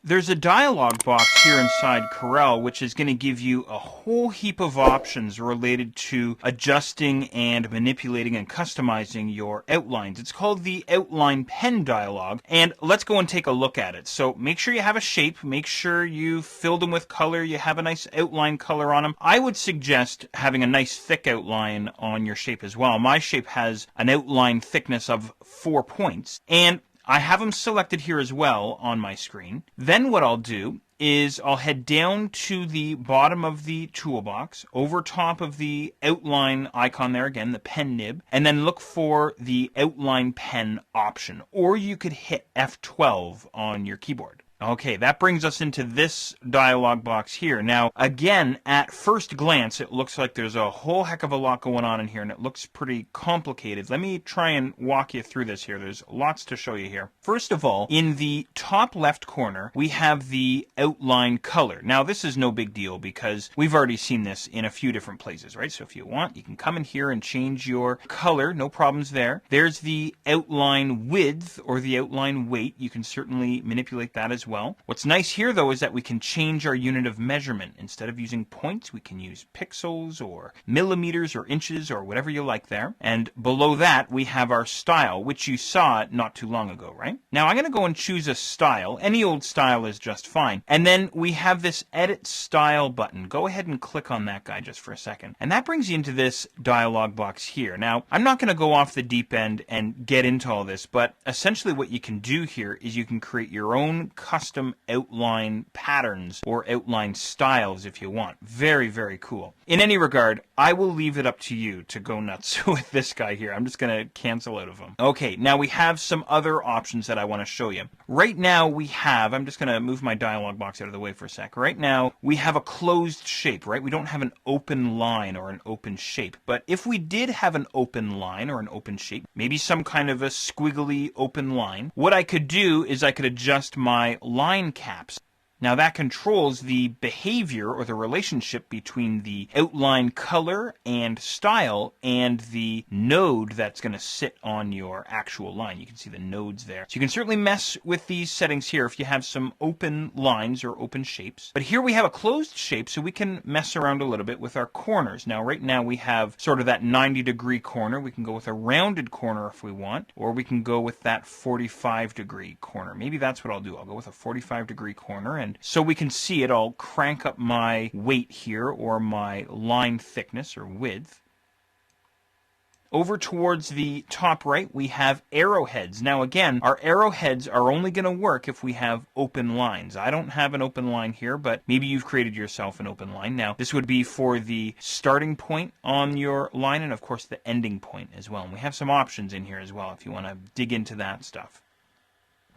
There's a dialog box here inside Corel which is going to give you a whole heap of options related to adjusting and manipulating and customizing your outlines. It's called the Outline Pen dialog, and let's go and take a look at it. So make sure you have a shape, make sure you filled them with color, you have a nice outline color on them. I would suggest having a nice thick outline on your shape as well. My shape has an outline thickness of 4 points, and I have them selected here as well on my screen. Then what I'll do is I'll head down to the bottom of the toolbox, over top of the outline icon there, again, the pen nib, and then look for the outline pen option. Or you could hit F12 on your keyboard. Okay, that brings us into this dialog box here. Now, again, at first glance, it looks like there's a whole heck of a lot going on in here, and it looks pretty complicated. Let me try and walk you through this here. There's lots to show you here. First of all, in the top left corner, we have the outline color. Now, this is no big deal because we've already seen this in a few different places, right? So if you want, you can come in here and change your color. No problems there. There's the outline width or the outline weight. You can certainly manipulate that as well. What's nice here, though, is that we can change our unit of measurement. Instead of using points, we can use pixels or millimeters or inches or whatever you like there. And below that, we have our style, which you saw not too long ago, right? Now, I'm going to go and choose a style. Any old style is just fine. And then we have this Edit Style button. Go ahead and click on that guy just for a second. And that brings you into this dialog box here. Now, I'm not going to go off the deep end and get into all this, but essentially what you can do here is you can create your own custom outline patterns or outline styles if you want. Very, very cool. In any regard, I will leave it up to you to go nuts with this guy here. I'm just going to cancel out of him. Okay, now we have some other options that I want to show you. Right now we have, I'm just going to move my dialog box out of the way for a sec. Right now we have a closed shape, right? We don't have an open line or an open shape. But if we did have an open line or an open shape, maybe some kind of a squiggly open line, what I could do is I could adjust my line caps. Now that controls the behavior or the relationship between the outline color and style and the node that's going to sit on your actual line. You can see the nodes there. So you can certainly mess with these settings here if you have some open lines or open shapes. But here we have a closed shape, so we can mess around a little bit with our corners. Now right now we have sort of that 90-degree corner. We can go with a rounded corner if we want, or we can go with that 45-degree corner. Maybe that's what I'll do. I'll go with a 45-degree corner, and so we can see it, I'll crank up my weight here, or my line thickness or width. Over towards the top right, we have arrowheads. Now again, our arrowheads are only going to work if we have open lines. I don't have an open line here, but maybe you've created yourself an open line. Now, this would be for the starting point on your line and, of course, the ending point as well. And we have some options in here as well if you want to dig into that stuff.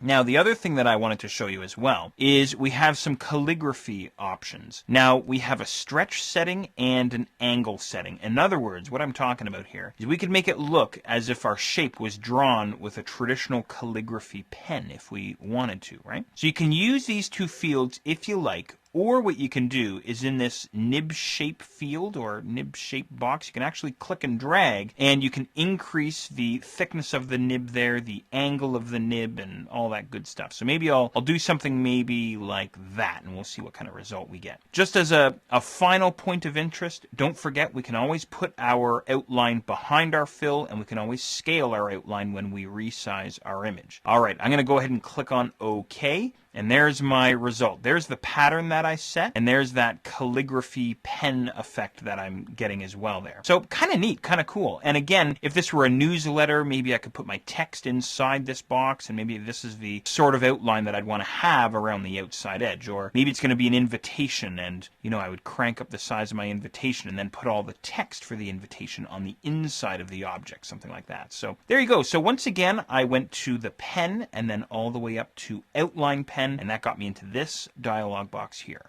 Now, the other thing that I wanted to show you as well is we have some calligraphy options. Now, we have a stretch setting and an angle setting. In other words, what I'm talking about here is we could make it look as if our shape was drawn with a traditional calligraphy pen if we wanted to, right? So you can use these two fields if you like. Or what you can do is in this nib shape field or nib shape box, you can actually click and drag, and you can increase the thickness of the nib there, the angle of the nib, and all that good stuff. So maybe I'll do something maybe like that, and we'll see what kind of result we get. Just as a final point of interest, don't forget we can always put our outline behind our fill, and we can always scale our outline when we resize our image. All right, I'm going to go ahead and click on OK. And there's my result. There's the pattern that I set, and there's that calligraphy pen effect that I'm getting as well there. So kind of neat, kind of cool. And again, if this were a newsletter, maybe I could put my text inside this box, and maybe this is the sort of outline that I'd want to have around the outside edge. Or maybe it's going to be an invitation, and I would crank up the size of my invitation and then put all the text for the invitation on the inside of the object, something like that. So there you go. So once again, I went to the pen and then all the way up to outline pen. And that got me into this dialog box here.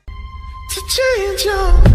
To change your